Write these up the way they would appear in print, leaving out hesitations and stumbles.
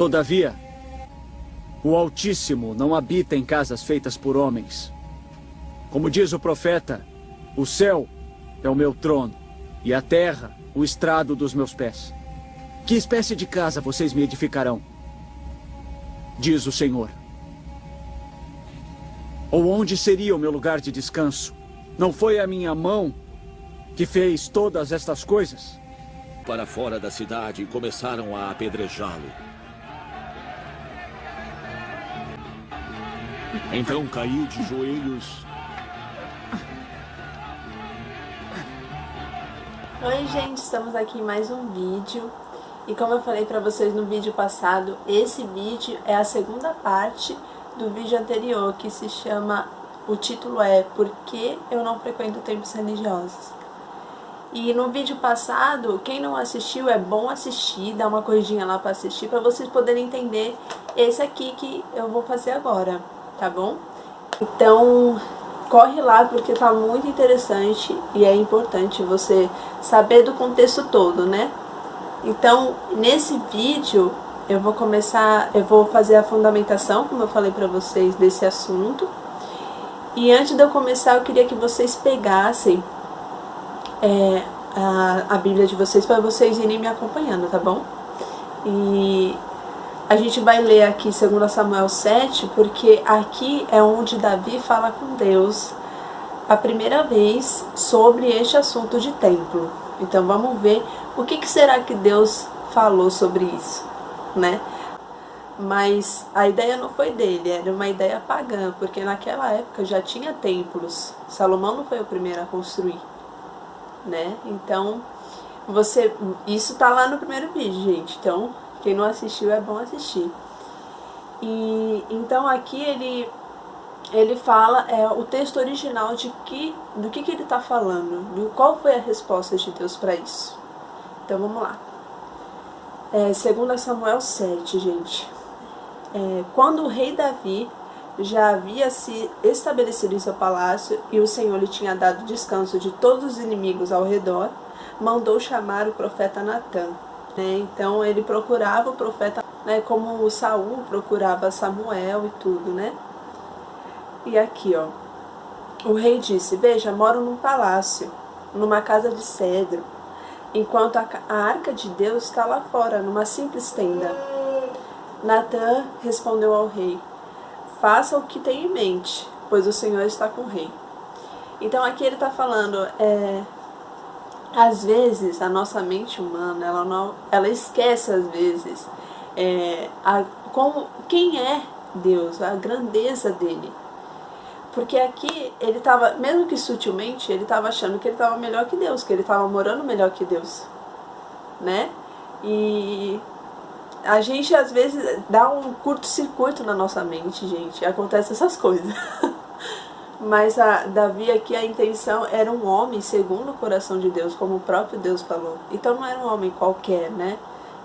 Todavia, o Altíssimo não habita em casas feitas por homens. Como diz o profeta, o céu é o meu trono e a terra o estrado dos meus pés. Que espécie de casa vocês me edificarão? Diz o Senhor. Ou onde seria o meu lugar de descanso? Não foi a minha mão que fez todas estas coisas? Para fora da cidade e começaram a apedrejá-lo. Então caiu de joelhos. Oi gente, estamos aqui em mais um vídeo. E como eu falei pra vocês no vídeo passado, esse vídeo é a segunda parte do vídeo anterior, que se chama, o título é Por que eu não frequento templos religiosos? E no vídeo passado, quem não assistiu, é bom assistir, dar uma corridinha lá pra assistir, pra vocês poderem entender esse aqui que eu vou fazer agora, tá bom? Então, corre lá porque tá muito interessante e é importante você saber do contexto todo, né? Então, nesse vídeo, eu vou fazer a fundamentação, como eu falei pra vocês, desse assunto. E antes de eu começar, eu queria que vocês pegassem a Bíblia de vocês para vocês irem me acompanhando, tá bom? E a gente vai ler aqui 2 Samuel 7, porque aqui é onde Davi fala com Deus a primeira vez sobre este assunto de templo. Então vamos ver o que será que Deus falou sobre isso, né? Mas a ideia não foi dele, era uma ideia pagã, porque naquela época já tinha templos. Salomão não foi o primeiro a construir, né? Então, isso tá lá no primeiro vídeo, gente. Então, quem não assistiu é bom assistir. E então aqui ele fala o texto original do que ele está falando, qual foi a resposta de Deus para isso. Então vamos lá. 2 Samuel 7, gente. Quando o rei Davi já havia se estabelecido em seu palácio e o Senhor lhe tinha dado descanso de todos os inimigos ao redor, mandou chamar o profeta Natã. Então ele procurava o profeta, como Saul procurava Samuel e tudo, né? E aqui, ó, o rei disse: veja, moro num palácio, numa casa de cedro, enquanto a arca de Deus está lá fora, numa simples tenda. Natã respondeu ao rei: faça o que tem em mente, pois o Senhor está com o rei. Então aqui ele está falando, às vezes a nossa mente humana, ela esquece às vezes quem é Deus, a grandeza dele. Porque aqui ele estava, mesmo que sutilmente, ele estava achando que ele estava melhor que Deus, que ele estava morando melhor que Deus, né? E a gente às vezes dá um curto-circuito na nossa mente, gente, acontece essas coisas. Mas Davi aqui, a intenção era um homem segundo o coração de Deus, como o próprio Deus falou. Então não era um homem qualquer, né?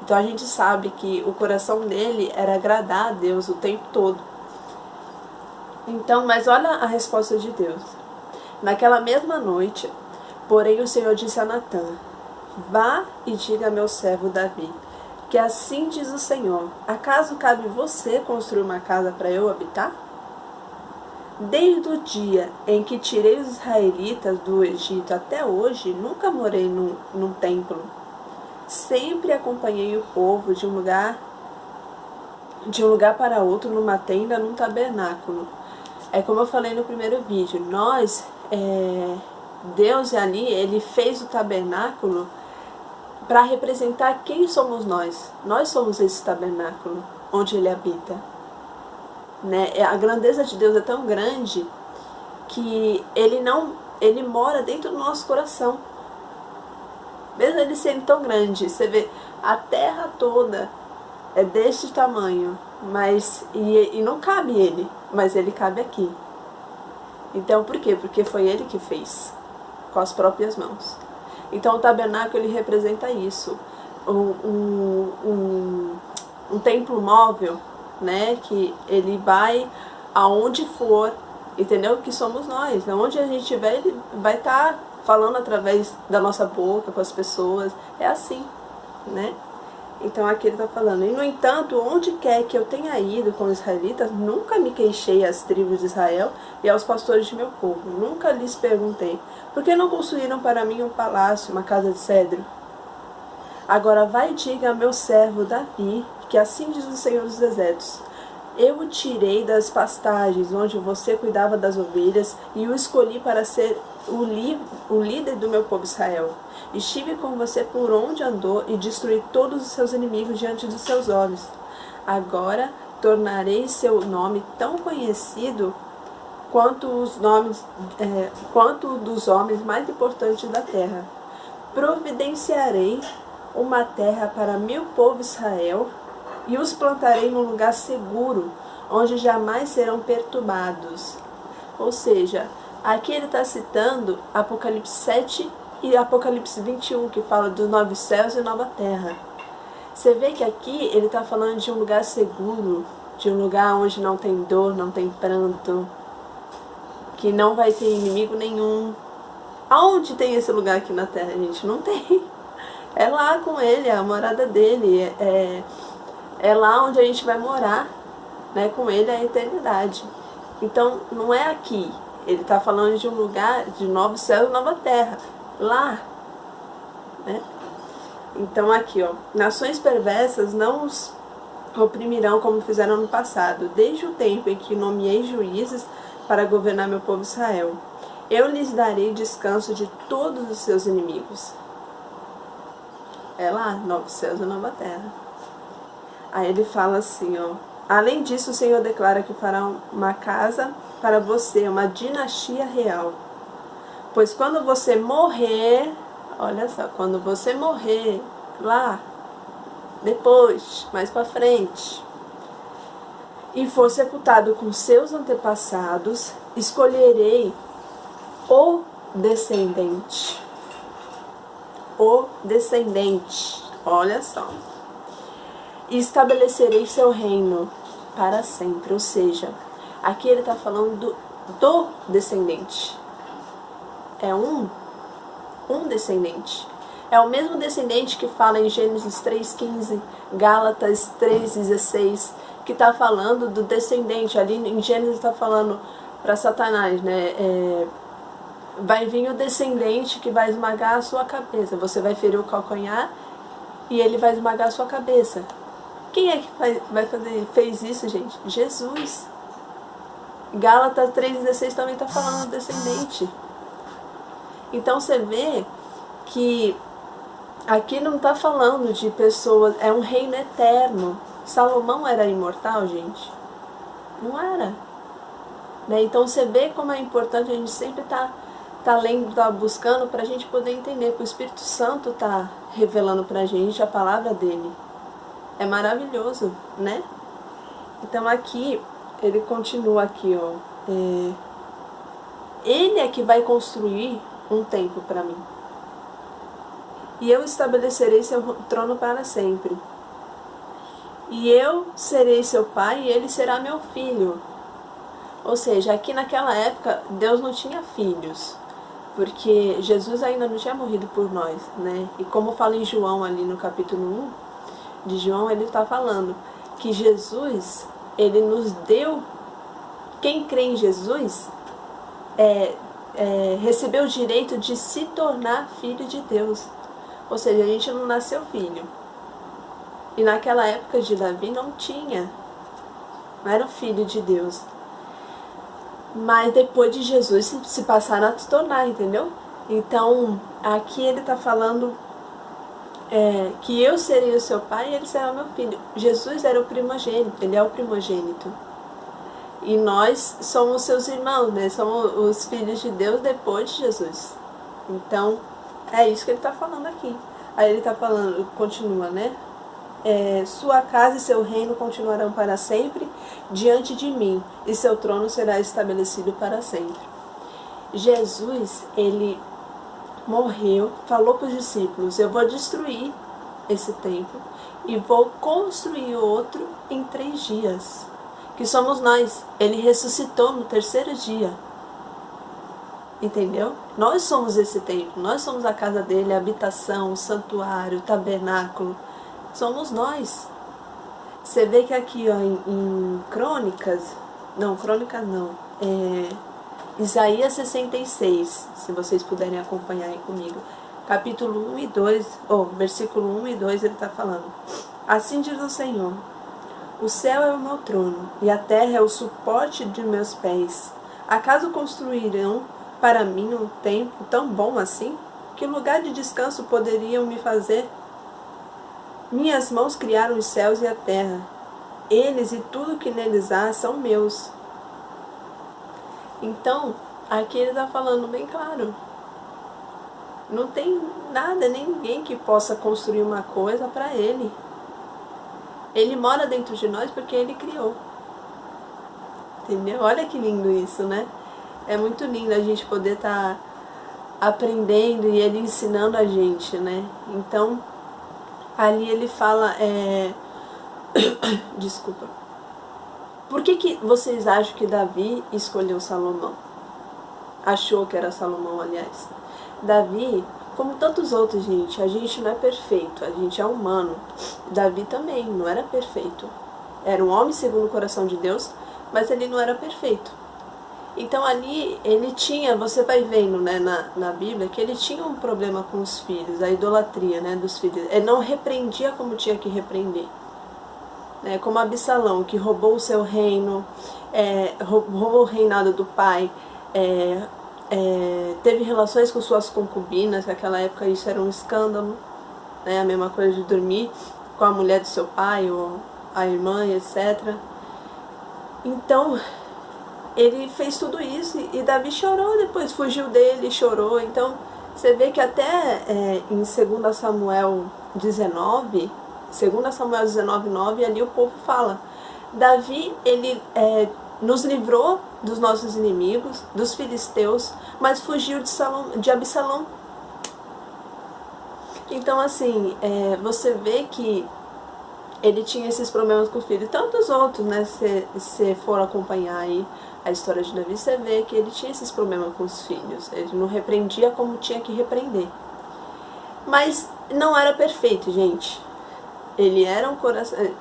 Então a gente sabe que o coração dele era agradar a Deus o tempo todo. Então, mas olha a resposta de Deus. Naquela mesma noite, porém o Senhor disse a Natã: vá e diga a meu servo Davi, que assim diz o Senhor: acaso cabe você construir uma casa para eu habitar? Desde o dia em que tirei os israelitas do Egito até hoje, nunca morei num templo. Sempre acompanhei o povo de um lugar para outro, numa tenda, num tabernáculo. Como eu falei no primeiro vídeo, Deus ali, ele fez o tabernáculo para representar quem somos nós. Nós somos esse tabernáculo onde ele habita. A grandeza de Deus é tão grande que ele mora dentro do nosso coração. Mesmo ele sendo tão grande, você vê, a terra toda é deste tamanho, e não cabe ele, mas ele cabe aqui. Então por quê? Porque foi ele que fez, com as próprias mãos. Então o tabernáculo, ele representa isso, um templo móvel, né, que ele vai aonde for, entendeu? Que somos nós, onde a gente estiver, ele vai estar falando através da nossa boca com as pessoas, é assim, né? Então aqui ele está falando: e no entanto, onde quer que eu tenha ido com os israelitas, nunca me queixei às tribos de Israel e aos pastores de meu povo. Nunca lhes perguntei: por que não construíram para mim um palácio, uma casa de cedro? Agora vai e diga a meu servo Davi, que assim diz o Senhor dos Exércitos: eu o tirei das pastagens onde você cuidava das ovelhas e o escolhi para ser o líder do meu povo Israel. Estive com você por onde andou e destruí todos os seus inimigos diante dos seus olhos. Agora tornarei seu nome tão conhecido quanto dos homens mais importantes da terra. Providenciarei uma terra para meu povo Israel e os plantarei num lugar seguro, onde jamais serão perturbados. Ou seja, aqui ele está citando Apocalipse 7 e Apocalipse 21, que fala dos novos céus e nova terra. Você vê que aqui ele está falando de um lugar seguro, de um lugar onde não tem dor, não tem pranto, que não vai ter inimigo nenhum. Aonde tem esse lugar aqui na terra, gente? Não tem. É lá com ele, é a morada dele, é lá onde a gente vai morar, né, com ele a eternidade. Então, não é aqui. Ele está falando de um lugar de novo céu e nova terra. Lá. Né? Então, aqui, ó. Nações perversas não os oprimirão como fizeram no passado, desde o tempo em que nomeei juízes para governar meu povo Israel. Eu lhes darei descanso de todos os seus inimigos. É lá, novos céus e nova terra. Aí ele fala assim, ó: além disso, o Senhor declara que fará uma casa para você, uma dinastia real. Pois quando você morrer, olha só, quando você morrer lá, depois, mais para frente, e for sepultado com seus antepassados, escolherei o descendente. O descendente, olha só. E estabelecerei seu reino para sempre. Ou seja, aqui ele está falando do descendente. É um descendente. É o mesmo descendente que fala em Gênesis 3,15, Gálatas 3,16, que está falando do descendente. Ali em Gênesis está falando para Satanás, né? Vai vir o descendente que vai esmagar a sua cabeça. Você vai ferir o calcanhar e ele vai esmagar a sua cabeça. Quem é que fez isso, gente? Jesus. Gálatas 3,16 também está falando descendente. Então você vê que aqui não está falando de pessoas, é um reino eterno. Salomão era imortal, gente? Não era. Né? Então você vê como é importante a gente sempre tá lendo, tá buscando, para a gente poder entender, porque o Espírito Santo está revelando para a gente a palavra dele. É maravilhoso, né? Então aqui, ele continua aqui, ó. Ele é que vai construir um templo para mim. E eu estabelecerei seu trono para sempre. E eu serei seu pai e ele será meu filho. Ou seja, aqui naquela época, Deus não tinha filhos. Porque Jesus ainda não tinha morrido por nós, né? E como fala em João ali no capítulo 1 de João, ele está falando que Jesus, ele nos deu, quem crê em Jesus, recebeu o direito de se tornar filho de Deus. Ou seja, a gente não nasceu filho. E naquela época de Davi não era o filho de Deus. Mas depois de Jesus se passaram a se tornar, entendeu? Então, aqui ele está falando que eu serei o seu pai e ele será o meu filho. Jesus era o primogênito, ele é o primogênito. E nós somos seus irmãos, né? Somos os filhos de Deus depois de Jesus. Então, é isso que ele está falando aqui. Aí ele está falando, continua, né? Sua casa e seu reino continuarão para sempre diante de mim, e seu trono será estabelecido para sempre. Jesus, ele morreu, falou para os discípulos: eu vou destruir esse templo e vou construir outro em 3 dias, que somos nós. Ele ressuscitou no 3º dia. Entendeu? Nós somos esse templo, nós somos a casa dele, a habitação, o santuário, o tabernáculo. somos nós. Você vê que aqui, ó, em Isaías 66, se vocês puderem acompanhar aí comigo, capítulo 1 e 2, versículo 1 e 2, ele está falando: assim diz o Senhor, o céu é o meu trono, e a terra é o suporte de meus pés. Acaso construirão para mim um templo tão bom assim? Que lugar de descanso poderiam me fazer? Minhas mãos criaram os céus e a terra. Eles e tudo que neles há são meus. Então, aqui ele está falando bem claro. Não tem nada, ninguém que possa construir uma coisa para ele. Ele mora dentro de nós porque ele criou. Entendeu? Olha que lindo isso, né? É muito lindo a gente poder estar aprendendo e ele ensinando a gente, né? Então, ali ele fala... Desculpa. Por que vocês acham que Davi escolheu Salomão? Achou que era Salomão, aliás. Davi, como tantos outros, gente, a gente não é perfeito, a gente é humano. Davi também não era perfeito. Era um homem segundo o coração de Deus, mas ele não era perfeito. Então ali ele tinha, você vai vendo, né, na Bíblia, que ele tinha um problema com os filhos, a idolatria, né, dos filhos. Ele não repreendia como tinha que repreender. Né, como Absalão, que roubou o seu reino, roubou o reinado do pai, teve relações com suas concubinas, naquela época isso era um escândalo, né, a mesma coisa de dormir com a mulher do seu pai, ou a irmã, etc. Então, ele fez tudo isso e Davi chorou, depois fugiu dele, chorou. Então, você vê que até em 2 Samuel 19... 2 Samuel 19:9, ali o povo fala: Davi, ele nos livrou dos nossos inimigos, dos filisteus, mas fugiu de Absalão. Então, assim, você vê que ele tinha esses problemas com o filho. Tantos outros, né? Se for acompanhar aí a história de Davi, você vê que ele tinha esses problemas com os filhos. Ele não repreendia como tinha que repreender. Mas não era perfeito, gente. Ele era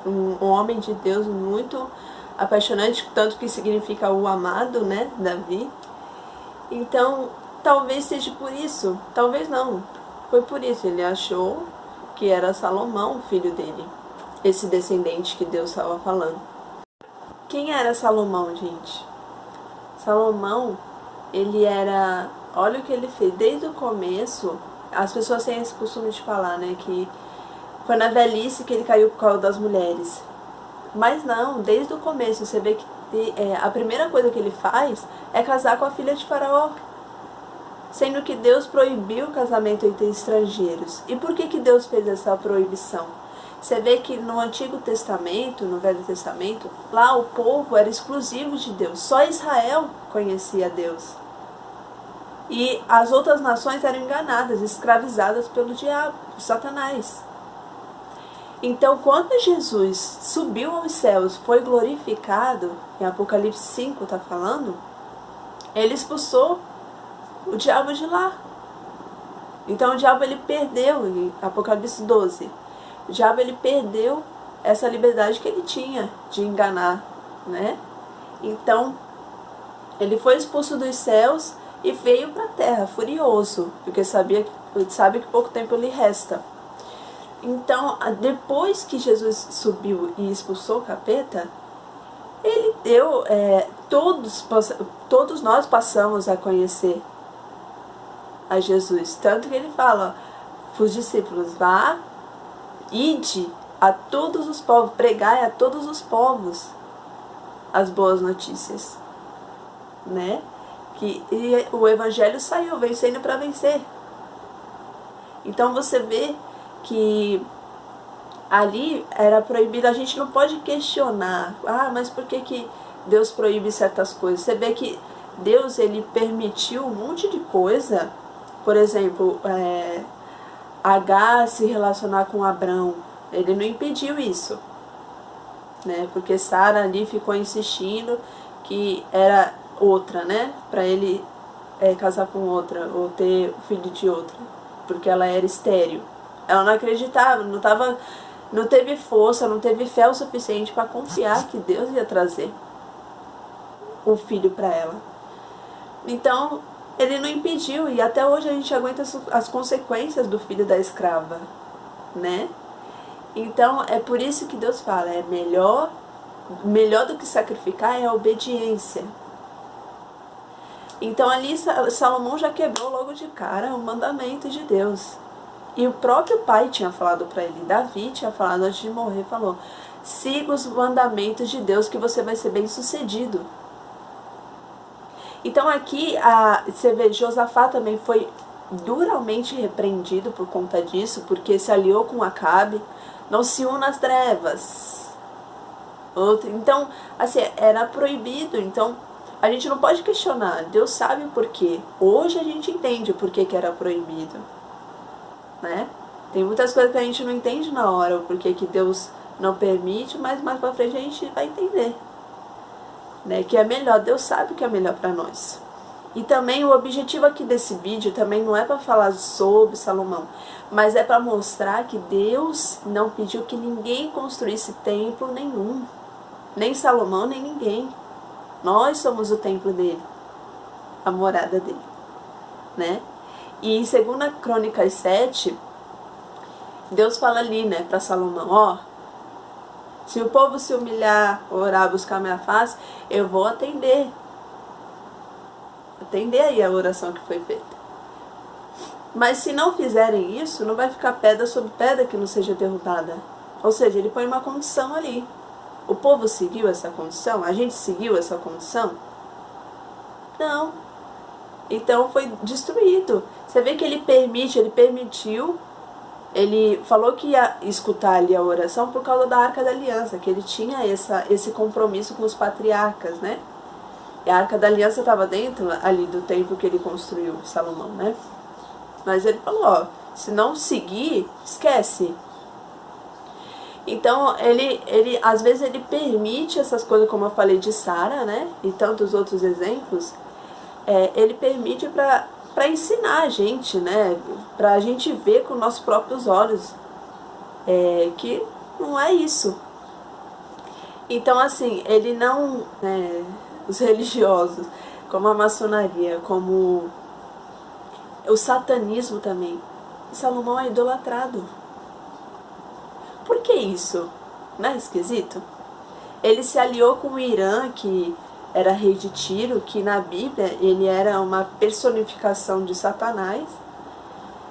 um homem de Deus muito apaixonante, tanto que significa o amado, né, Davi. Então, talvez seja por isso, talvez não, foi por isso. Ele achou que era Salomão, o filho dele, esse descendente que Deus estava falando. Quem era Salomão, gente? Salomão, ele era, olha o que ele fez, desde o começo. As pessoas têm esse costume de falar, né, que foi na velhice que ele caiu por causa das mulheres. Mas não, desde o começo, você vê que a primeira coisa que ele faz é casar com a filha de Faraó. Sendo que Deus proibiu o casamento entre estrangeiros. E por que Deus fez essa proibição? Você vê que no Antigo Testamento, no Velho Testamento, lá o povo era exclusivo de Deus. Só Israel conhecia Deus. E as outras nações eram enganadas, escravizadas pelo diabo, por Satanás. Então, quando Jesus subiu aos céus, foi glorificado, em Apocalipse 5 está falando, ele expulsou o diabo de lá. Então, o diabo ele perdeu, em Apocalipse 12, o diabo ele perdeu essa liberdade que ele tinha de enganar, né? Então, ele foi expulso dos céus e veio para a terra, furioso, porque sabe que pouco tempo lhe resta. Então, depois que Jesus subiu e expulsou o capeta, ele deu, todos nós passamos a conhecer a Jesus. Tanto que ele fala para os discípulos: vá, ide a todos os povos, pregai a todos os povos as boas notícias, né? E o evangelho saiu vencendo para vencer. Então você vê que ali era proibido. A gente não pode questionar, mas por que Deus proíbe certas coisas? Você vê que Deus ele permitiu um monte de coisa. Por exemplo, Agar se relacionar com Abrão, ele não impediu isso, né? Porque Sara ali ficou insistindo que era outra, né? Para ele casar com outra ou ter filho de outra, porque ela era estéril. Ela não acreditava, não estava não teve força, não teve fé o suficiente para confiar que Deus ia trazer o filho para ela. Então, ele não impediu, e até hoje a gente aguenta as consequências do filho da escrava, né? Então, é por isso que Deus fala, é melhor do que sacrificar é a obediência. Então, ali Salomão já quebrou logo de cara o mandamento de Deus. E o próprio pai tinha falado para ele, Davi tinha falado antes de morrer, falou, siga os mandamentos de Deus que você vai ser bem sucedido. Então aqui, você vê, Josafá também foi duramente repreendido por conta disso, porque se aliou com Acabe, não se una às trevas. Então, assim, era proibido, então a gente não pode questionar, Deus sabe o porquê. Hoje a gente entende o porquê que era proibido, né? Tem muitas coisas que a gente não entende na hora, o porquê que Deus não permite, mas mais pra frente a gente vai entender, né? Que é melhor, Deus sabe o que é melhor pra nós. E também o objetivo aqui desse vídeo também não é para falar sobre Salomão, mas é para mostrar que Deus não pediu que ninguém construísse templo nenhum, nem Salomão, nem ninguém. Nós somos o templo dele, a morada dele, né? E em 2 Crônicas 7, Deus fala ali, né, para Salomão, ó, se o povo se humilhar, orar, buscar minha face, eu vou atender aí a oração que foi feita. Mas se não fizerem isso, não vai ficar pedra sobre pedra que não seja derrubada. Ou seja, ele põe uma condição ali. O povo seguiu essa condição? A gente seguiu essa condição? Não. Então foi destruído. Você vê que ele permitiu, ele falou que ia escutar ali a oração por causa da Arca da Aliança, que ele tinha esse compromisso com os patriarcas, né? E a Arca da Aliança estava dentro ali do templo que ele construiu, Salomão, né? Mas ele falou, ó, se não seguir, esquece. Então, às vezes ele permite essas coisas, como eu falei de Sara, né? E tantos outros exemplos. Ele permite para ensinar a gente, né? Para a gente ver com nossos próprios olhos que não é isso. Então, assim, ele não... os religiosos, como a maçonaria, como o satanismo também. Salomão é idolatrado. Por que isso? Não é esquisito? Ele se aliou com o Irã, que era rei de Tiro, que na Bíblia ele era uma personificação de Satanás,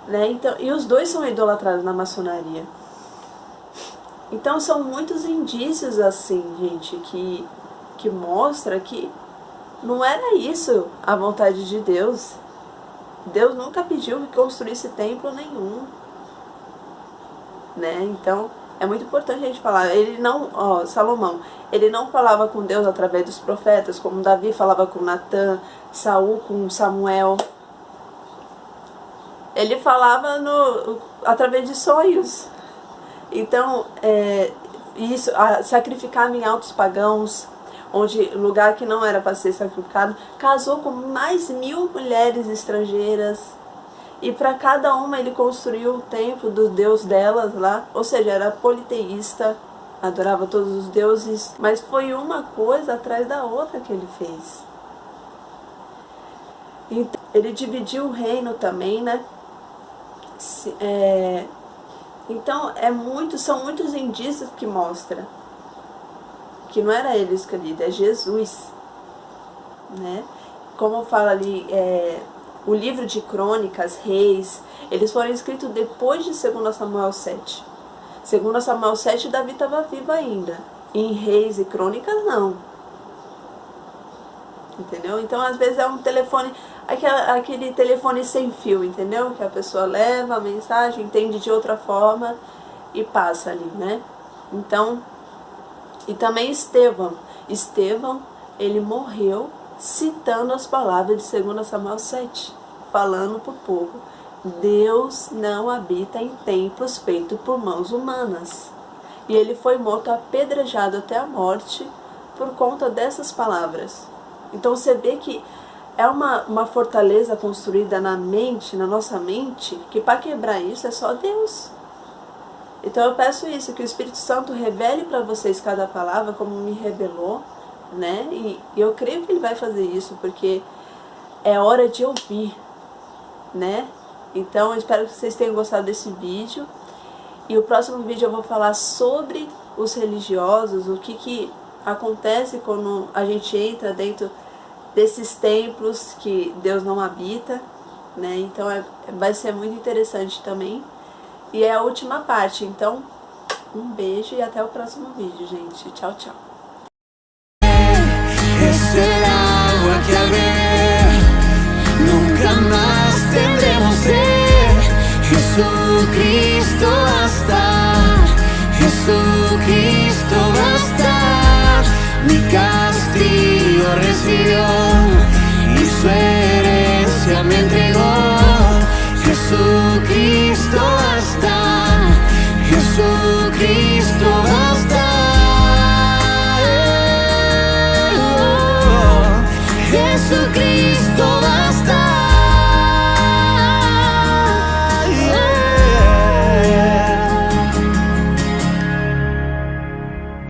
né? Então, e os dois são idolatrados na maçonaria. Então são muitos indícios assim, gente, que mostra que não era isso a vontade de Deus. Deus nunca pediu que construísse templo nenhum, né? Então é muito importante a gente falar. Ele não, Salomão, ele não falava com Deus através dos profetas, como Davi falava com Natã, Saul com Samuel. Ele falava através de sonhos. Então, sacrificava em altos pagãos, onde lugar que não era para ser sacrificado, casou com mais 1000 mulheres estrangeiras, e para cada uma ele construiu o templo do deus delas lá, ou seja, era politeísta, adorava todos os deuses, mas foi uma coisa atrás da outra que ele fez. Então, ele dividiu o reino também, né? Então são muitos indícios que mostram que não era ele escolhido, é Jesus, né? Como fala ali, o livro de Crônicas, Reis, eles foram escritos depois de 2 Samuel 7. 2 Samuel 7, Davi estava vivo ainda. Em Reis e Crônicas, não. Entendeu? Então, às vezes é um telefone, aquele telefone sem fio, entendeu? Que a pessoa leva a mensagem, entende de outra forma e passa ali, né? Então, e também Estevão, ele morreu citando as palavras de 2 Samuel 7, falando para o povo, Deus não habita em templos feitos por mãos humanas. E ele foi morto apedrejado até a morte por conta dessas palavras. Então você vê que é uma fortaleza construída na mente, na nossa mente, que para quebrar isso é só Deus. Então eu peço isso, que o Espírito Santo revele para vocês cada palavra, como me revelou, né? E eu creio que ele vai fazer isso, porque é hora de ouvir, né? Então eu espero que vocês tenham gostado desse vídeo. E o próximo vídeo eu vou falar sobre os religiosos, o que acontece quando a gente entra dentro desses templos que Deus não habita, né? Então vai ser muito interessante também. E é a última parte, então um beijo e até o próximo vídeo, gente. Tchau, tchau. Es el agua que al ver nunca más tendremos sed. Jesucristo basta, Jesucristo basta.